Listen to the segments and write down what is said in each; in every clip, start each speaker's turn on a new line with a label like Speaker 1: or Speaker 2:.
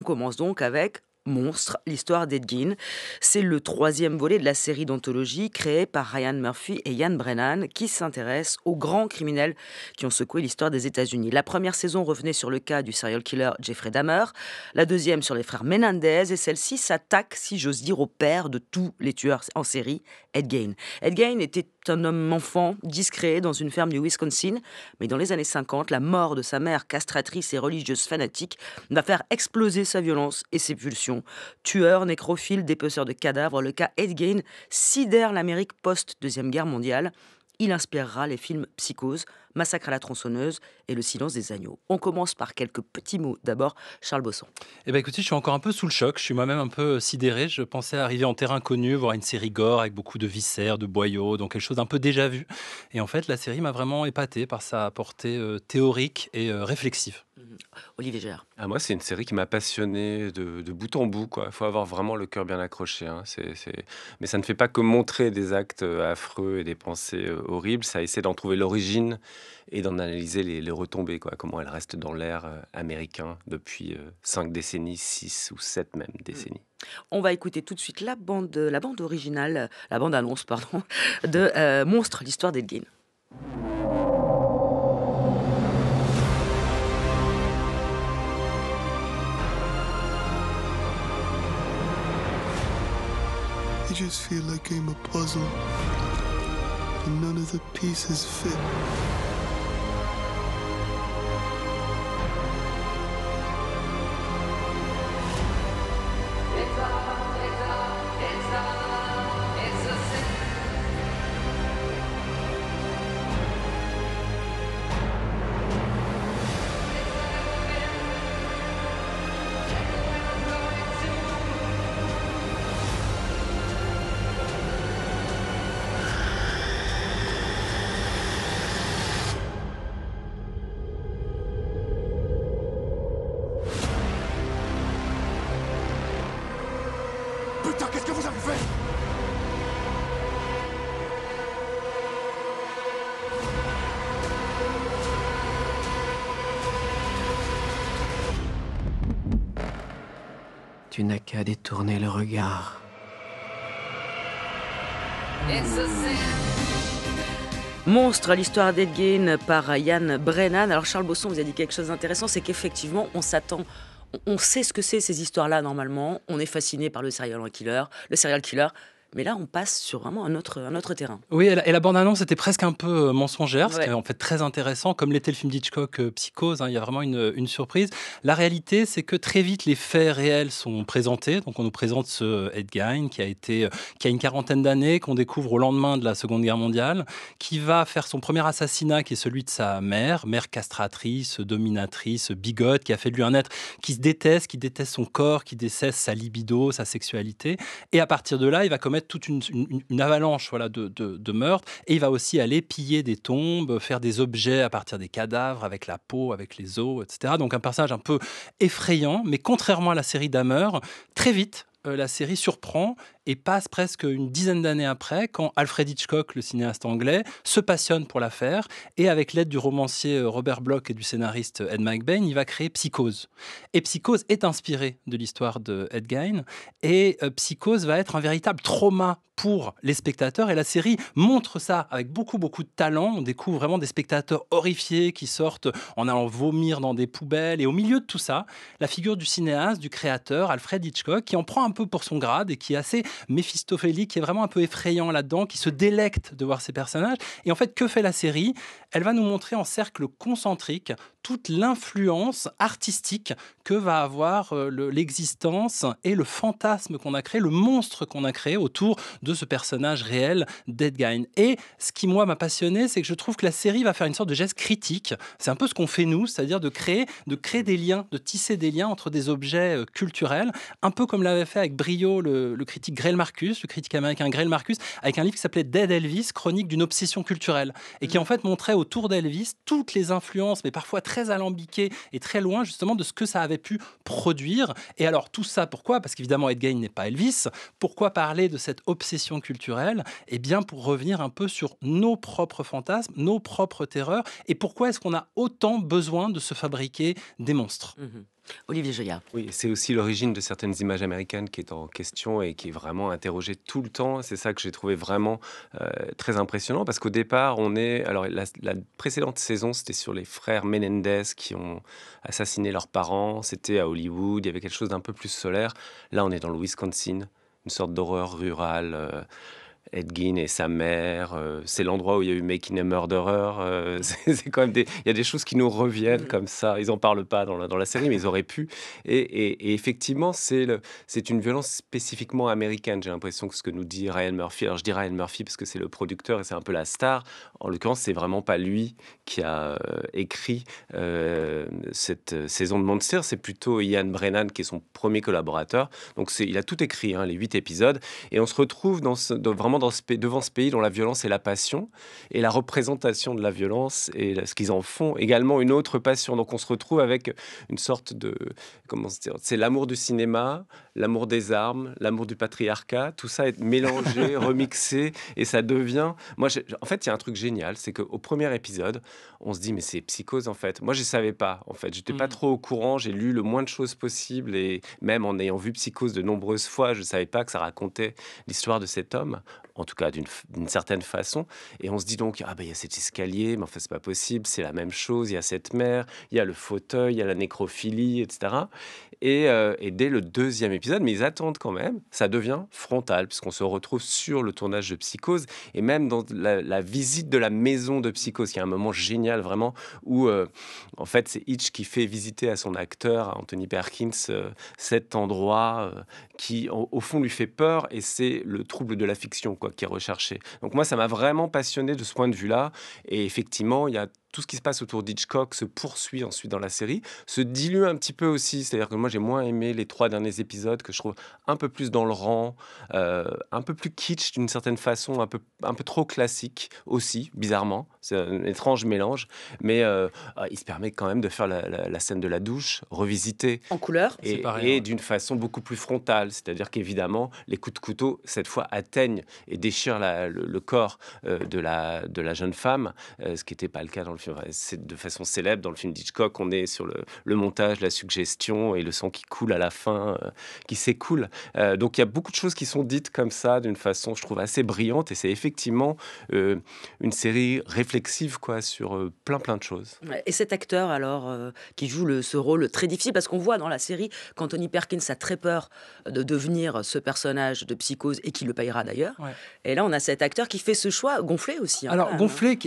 Speaker 1: commence donc avec Monstre, l'histoire d'Ed Gein. C'est le troisième volet de la série d'anthologie créée par Ryan Murphy et Ian Brennan qui s'intéresse aux grands criminels qui ont secoué l'histoire des États-Unis. La première saison revenait sur le cas du serial killer Jeffrey Dahmer, la deuxième sur les frères Menendez et celle-ci s'attaque, si j'ose dire, au père de tous les tueurs en série, Ed Gein. Ed Gein était un homme enfant, discret, dans une ferme du Wisconsin, mais dans les années 50, la mort de sa mère castratrice et religieuse fanatique va faire exploser sa violence et ses pulsions. Tueur, nécrophile, dépeceur de cadavres, le cas Ed Gein sidère l'Amérique post-Deuxième Guerre mondiale. Il inspirera les films Psychose, Massacre à la tronçonneuse et Le silence des agneaux. On commence par quelques petits mots. D'abord, Charles Bosson.
Speaker 2: Eh ben écoutez, je suis encore un peu sous le choc. Je suis moi-même un peu sidéré. Je pensais arriver en terrain connu, voir une série gore avec beaucoup de viscères, de boyaux, donc quelque chose d'un peu déjà vu. Et en fait, la série m'a vraiment épaté par sa portée théorique et réflexive.
Speaker 1: Olivier Gère.
Speaker 3: Ah, moi, c'est une série qui m'a passionné de bout en bout, quoi. Il faut avoir vraiment le cœur bien accroché, hein. Mais ça ne fait pas que montrer des actes affreux et des pensées horribles. Ça essaie d'en trouver l'origine et d'en analyser les retombées, quoi. Comment elles restent dans l'air américain depuis 5 décennies, 6 ou 7 même décennies.
Speaker 1: On va écouter tout de suite la bande originale, la bande annonce, pardon, de Monstre, l'histoire d'Ed Gein.
Speaker 4: I just feel like I'm a puzzle, and none of the pieces fit.
Speaker 5: Putain, qu'est-ce que vous avez fait?
Speaker 6: Tu n'as qu'à détourner le regard.
Speaker 1: Monstre, l'histoire d'Ed Gein par Ian Brennan. Alors Charles Bosson vous a dit quelque chose d'intéressant, c'est qu'effectivement on s'attend, on sait ce que c'est ces histoires-là normalement, on est fasciné par le serial killer, mais là on passe sur vraiment un autre terrain.
Speaker 2: Oui, et la bande-annonce était presque un peu mensongère, ce qui
Speaker 1: Ouais.
Speaker 2: est en fait très intéressant, comme l'était le film d'Hitchcock, Psychose, hein, il y a vraiment une surprise. La réalité, c'est que très vite, les faits réels sont présentés. Donc, on nous présente ce Ed Gein qui a une quarantaine d'années, qu'on découvre au lendemain de la Seconde Guerre mondiale, qui va faire son premier assassinat, qui est celui de sa mère castratrice, dominatrice, bigote, qui a fait de lui un être qui se déteste, qui déteste son corps, qui déteste sa libido, sa sexualité. Et à partir de là, il va commettre toute une avalanche voilà, de meurtres. Et il va aussi aller piller des tombes, faire des objets à partir des cadavres, avec la peau, avec les os, etc. Donc un personnage un peu effrayant, mais contrairement à la série Dahmer, très vite, la série surprend et passe presque une dizaine d'années après, quand Alfred Hitchcock, le cinéaste anglais, se passionne pour l'affaire et avec l'aide du romancier Robert Bloch et du scénariste Ed McBain, il va créer Psychose. Et Psychose est inspiré de l'histoire de Ed Gein et Psychose va être un véritable trauma pour les spectateurs et la série montre ça avec beaucoup de talent. On découvre vraiment des spectateurs horrifiés qui sortent en allant vomir dans des poubelles et au milieu de tout ça, la figure du cinéaste, du créateur Alfred Hitchcock qui en prend un peu pour son grade et qui est assez méphistophélique, qui est vraiment un peu effrayant là-dedans, qui se délecte de voir ces personnages. Et en fait, que fait la série? Elle va nous montrer en cercle concentrique toute l'influence artistique que va avoir l'existence et le fantasme qu'on a créé, le monstre qu'on a créé autour de ce personnage réel d'Ed Gein. Et ce qui, moi, m'a passionné, c'est que je trouve que la série va faire une sorte de geste critique. C'est un peu ce qu'on fait nous, c'est-à-dire de créer des liens, de tisser des liens entre des objets culturels, un peu comme l'avait fait avec brio le critique Greil Marcus, le critique américain Greil Marcus, avec un livre qui s'appelait Dead Elvis, chronique d'une obsession culturelle, et qui en fait montrait autour d'Elvis toutes les influences, mais parfois très alambiquées et très loin justement de ce que ça avait pu produire. Et alors tout ça, pourquoi? Parce qu'évidemment Ed Gein n'est pas Elvis. Pourquoi parler de cette obsession culturelle? Eh bien pour revenir un peu sur nos propres fantasmes, nos propres terreurs, et pourquoi est-ce qu'on a autant besoin de se fabriquer des monstres?
Speaker 1: Mhm. Olivier Joyard.
Speaker 3: Oui, c'est aussi l'origine de certaines images américaines qui est en question et qui est vraiment interrogée tout le temps. C'est ça que j'ai trouvé vraiment très impressionnant parce qu'au départ, alors la précédente saison, c'était sur les frères Menendez qui ont assassiné leurs parents. C'était à Hollywood, il y avait quelque chose d'un peu plus solaire. Là, on est dans le Wisconsin, une sorte d'horreur rurale. Ed Gein et sa mère, c'est l'endroit où il y a eu Making a Murderer. C'est quand même il y a des choses qui nous reviennent comme ça. Ils en parlent pas dans la série, mais ils auraient pu. Et effectivement, c'est une violence spécifiquement américaine. J'ai l'impression que ce que nous dit Ryan Murphy. Alors je dis Ryan Murphy parce que c'est le producteur et c'est un peu la star. En l'occurrence, c'est vraiment pas lui qui a écrit cette saison de Monster. C'est plutôt Ian Brennan qui est son premier collaborateur. Donc il a tout écrit, hein, les 8 épisodes, et on se retrouve vraiment devant ce pays dont la violence est la passion, et la représentation de la violence et ce qu'ils en font également une autre passion. Donc on se retrouve avec une sorte de, comment se dire, c'est l'amour du cinéma, l'amour des armes, l'amour du patriarcat, tout ça est mélangé, remixé, et ça devient... En fait, il y a un truc génial, c'est qu'au premier épisode, on se dit, mais c'est Psychose en fait. Moi, je ne savais pas, en fait. J'étais pas trop au courant, j'ai lu le moins de choses possible, et même en ayant vu Psychose de nombreuses fois, je ne savais pas que ça racontait l'histoire de cet homme, en tout cas d'une certaine façon. Et on se dit donc, il y a cet escalier, mais enfin, c'est pas possible, c'est la même chose, il y a cette mère, il y a le fauteuil, il y a la nécrophilie, etc. Et dès le deuxième épisode, mais ils attendent quand même, ça devient frontal, puisqu'on se retrouve sur le tournage de Psychose, et même dans la visite de la maison de Psychose, qui est un moment génial, vraiment, où, en fait, c'est Hitch qui fait visiter à son acteur, à Anthony Perkins, cet endroit qui, au fond, lui fait peur, et c'est le trouble de la fiction, quoi, qui est recherché. Donc moi, ça m'a vraiment passionné de ce point de vue-là, et effectivement, il y a tout ce qui se passe autour d'Hitchcock se poursuit ensuite dans la série, se dilue un petit peu aussi. C'est-à-dire que moi, j'ai moins aimé les 3 derniers épisodes, que je trouve un peu plus dans le rang, un peu plus kitsch d'une certaine façon, un peu trop classique aussi, bizarrement. C'est un étrange mélange. Mais il se permet quand même de faire la scène de la douche, revisiter.
Speaker 1: En couleur.
Speaker 3: Et d'une façon beaucoup plus frontale. C'est-à-dire qu'évidemment, les coups de couteau, cette fois, atteignent et déchirent le corps de la jeune femme, ce qui n'était pas le cas dans le film. C'est de façon célèbre dans le film d'Hitchcock, on est sur le montage, la suggestion et le sang qui coule à la fin, qui s'écoule. Donc il y a beaucoup de choses qui sont dites comme ça d'une façon, je trouve, assez brillante, et c'est effectivement une série réflexive, quoi, sur plein de choses.
Speaker 1: Et cet acteur alors qui joue ce rôle très difficile, parce qu'on voit dans la série qu'Anthony Perkins a très peur de devenir ce personnage de Psychose, et qui le payera d'ailleurs. Ouais. Et là on a cet acteur qui fait ce choix gonflé aussi.
Speaker 2: Alors gonflé,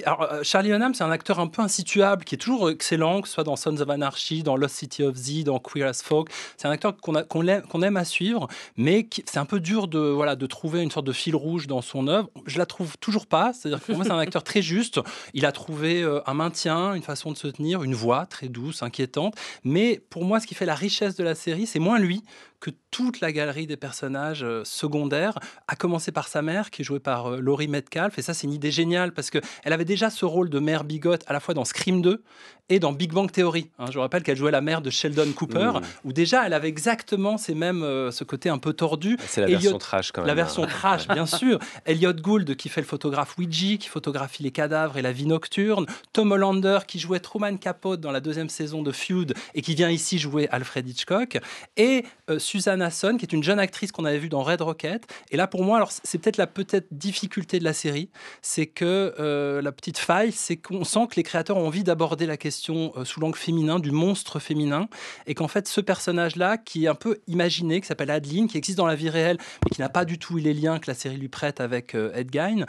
Speaker 2: Charlie Hunnam, c'est un acteur un peu insituable, qui est toujours excellent, que ce soit dans Sons of Anarchy, dans Lost City of Z, dans Queer as Folk. C'est un acteur qu'on aime à suivre, mais c'est un peu dur de trouver une sorte de fil rouge dans son œuvre. Je la trouve toujours pas. C'est-à-dire que pour moi, c'est un acteur très juste. Il a trouvé un maintien, une façon de se tenir, une voix très douce, inquiétante. Mais pour moi, ce qui fait la richesse de la série, c'est moins lui que toute la galerie des personnages secondaires, à commencer par sa mère, qui est jouée par Laurie Metcalf. Et ça, c'est une idée géniale, parce qu'elle avait déjà ce rôle de mère bigote à la fois dans Scream 2 et dans Big Bang Theory. Je rappelle qu'elle jouait la mère de Sheldon Cooper, où déjà, elle avait exactement ce côté un peu tordu.
Speaker 3: C'est la version trash, quand même.
Speaker 2: La version trash, bien sûr. Elliot Gould, qui fait le photographe Ouija, qui photographie les cadavres et la vie nocturne. Tom Hollander, qui jouait Truman Capote dans la 2e saison de Feud, et qui vient ici jouer Alfred Hitchcock. Et Susan Hasson, qui est une jeune actrice qu'on avait vue dans Red Rocket. Et là, pour moi, alors c'est peut-être la difficulté de la série, c'est que la petite faille, c'est qu'on sent que les créateurs ont envie d'aborder la question sous l'angle féminin, du monstre féminin, et qu'en fait, ce personnage-là, qui est un peu imaginé, qui s'appelle Adeline, qui existe dans la vie réelle, mais qui n'a pas du tout les liens que la série lui prête avec Ed Gein,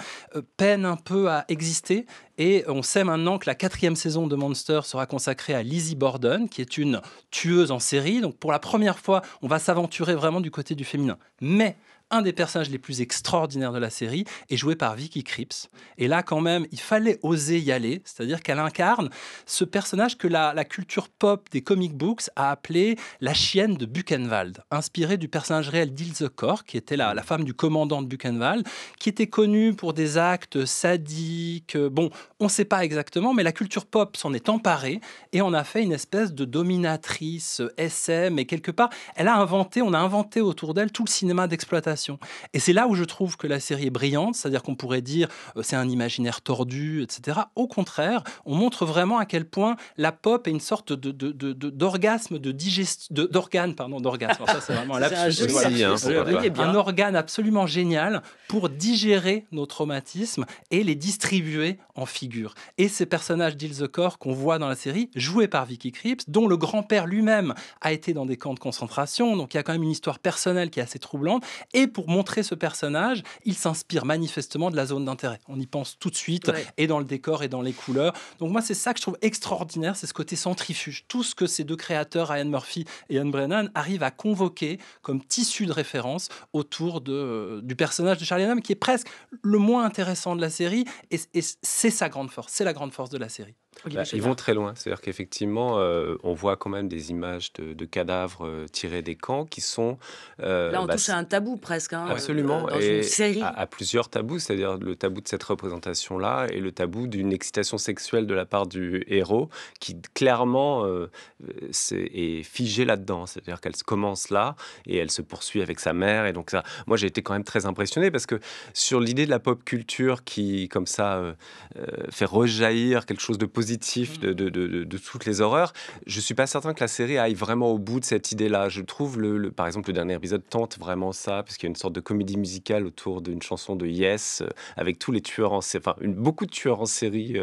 Speaker 2: peine un peu à exister. Et on sait maintenant que la 4e saison de Monster sera consacrée à Lizzie Borden, qui est une tueuse en série. Donc pour la première fois, on va s'aventurer vraiment du côté du féminin. Mais un des personnages les plus extraordinaires de la série est joué par Vicky Krieps. Et là, quand même, il fallait oser y aller. C'est-à-dire qu'elle incarne ce personnage que la culture pop des comic books a appelé la chienne de Buchenwald, inspirée du personnage réel d'Ilse Kor, qui était la femme du commandant de Buchenwald, qui était connue pour des actes sadiques. Bon, on ne sait pas exactement, mais la culture pop s'en est emparée et on a fait une espèce de dominatrice SM. Et quelque part, on a inventé autour d'elle tout le cinéma d'exploitation concentration. Et c'est là où je trouve que la série est brillante, c'est-à-dire qu'on pourrait dire c'est un imaginaire tordu, etc. Au contraire, on montre vraiment à quel point la pop est une sorte d'orgasme, d'organe, pardon, d'orgasme. Alors ça, c'est vraiment un
Speaker 1: C'est un
Speaker 2: lapsus.
Speaker 1: joli
Speaker 2: Voilà.
Speaker 1: lapsus, il est bien.
Speaker 2: Un organe absolument génial pour digérer nos traumatismes et les distribuer en figures. Et ces personnages d'Ilsecore qu'on voit dans la série, joués par Vicky Krieps, dont le grand-père lui-même a été dans des camps de concentration, donc il y a quand même une histoire personnelle qui est assez troublante. Et pour montrer ce personnage, il s'inspire manifestement de la zone d'intérêt. On y pense tout de suite, et dans le décor et dans les couleurs. Donc moi, c'est ça que je trouve extraordinaire, c'est ce côté centrifuge. Tout ce que ces deux créateurs, Ryan Murphy et Ian Brennan, arrivent à convoquer comme tissu de référence autour du personnage de Charlie Hunnam, qui est presque le moins intéressant de la série, et c'est sa grande force, c'est la grande force de la série.
Speaker 3: Ils vont très loin, c'est-à-dire qu'effectivement, on voit quand même des images de cadavres tirés des camps qui sont...
Speaker 1: Là, on touche à un tabou presque,
Speaker 3: absolument,
Speaker 1: dans
Speaker 3: et
Speaker 1: une série.
Speaker 3: à plusieurs tabous, c'est-à-dire le tabou de cette représentation-là et le tabou d'une excitation sexuelle de la part du héros qui clairement est figé là-dedans, c'est-à-dire qu'elle commence là et elle se poursuit avec sa mère, et donc ça, moi j'ai été quand même très impressionné parce que sur l'idée de la pop culture qui, comme ça, fait rejaillir quelque chose de positif de toutes les horreurs, je suis pas certain que la série aille vraiment au bout de cette idée-là. Je trouve, par exemple, le dernier épisode tente vraiment ça, parce qu'il y a une sorte de comédie musicale autour d'une chanson de Yes, avec tous les tueurs en série, beaucoup de tueurs en série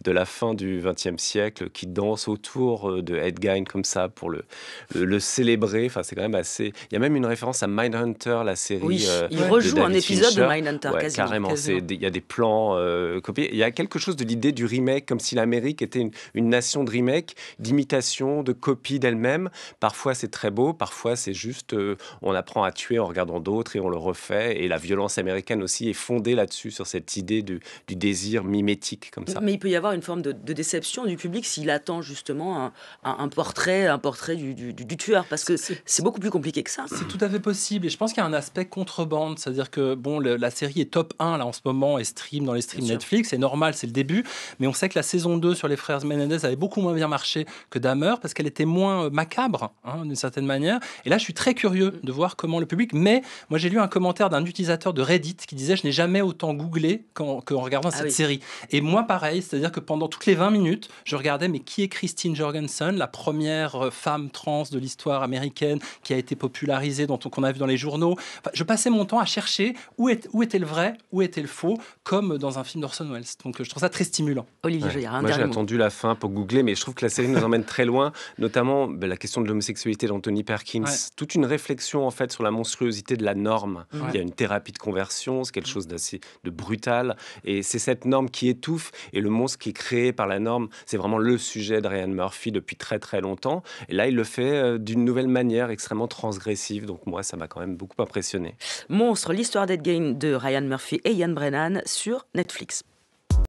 Speaker 3: de la fin du XXe siècle qui dansent autour de Ed Gein comme ça pour le célébrer. Enfin, c'est quand même assez... Il y a même une référence à Mindhunter, la série.
Speaker 1: Oui, il rejoue un épisode
Speaker 3: Fincher.
Speaker 1: de Mindhunter, quasiment.
Speaker 3: Carrément. Il y a des plans copiés. Il y a quelque chose de l'idée du remake, comme si l'Amérique était une nation de remake, d'imitation, de copie d'elle-même. Parfois, c'est très beau. Parfois, c'est juste... on apprend à tuer en regardant d'autres et on le refait. Et la violence américaine aussi est fondée là-dessus, sur cette idée du désir mimétique, comme ça.
Speaker 1: Mais il peut y avoir une forme de déception du public s'il attend justement un portrait du tueur, parce que c'est beaucoup plus compliqué que ça.
Speaker 2: C'est tout à fait possible, et je pense qu'il y a un aspect contrebande, c'est-à-dire que bon, la série est top 1 là en ce moment et stream dans les streams Netflix, c'est normal, c'est le début, mais on sait que la saison 2 sur les frères Menendez avait beaucoup moins bien marché que Dahmer, parce qu'elle était moins macabre, d'une certaine manière, et là je suis très curieux de voir comment le public, mais moi j'ai lu un commentaire d'un utilisateur de Reddit qui disait: je n'ai jamais autant googlé qu'en regardant cette série, et moi pareil, c'est-à-dire que pendant toutes les 20 minutes, je regardais mais qui est Christine Jorgensen, la première femme trans de l'histoire américaine qui a été popularisée, qu'on a vu dans les journaux. Enfin, je passais mon temps à chercher où était le vrai, où était le faux, comme dans un film d'Orson Welles. Donc je trouve ça très stimulant.
Speaker 1: Olivier Joyard,
Speaker 3: moi j'ai attendu la fin pour googler, mais je trouve que la série nous emmène très loin, notamment la question de l'homosexualité d'Anthony Perkins. Toute une réflexion en fait sur la monstruosité de la norme. Il y a une thérapie de conversion, c'est quelque chose d'assez brutal, et c'est cette norme qui étouffe, et le monstre qui est créé par la norme, c'est vraiment le sujet de Ryan Murphy depuis très très longtemps, et là il le fait d'une nouvelle manière extrêmement transgressive, donc moi ça m'a quand même beaucoup impressionné.
Speaker 1: Monstre, l'histoire d'Ed Gein de Ryan Murphy et Ian Brennan sur Netflix.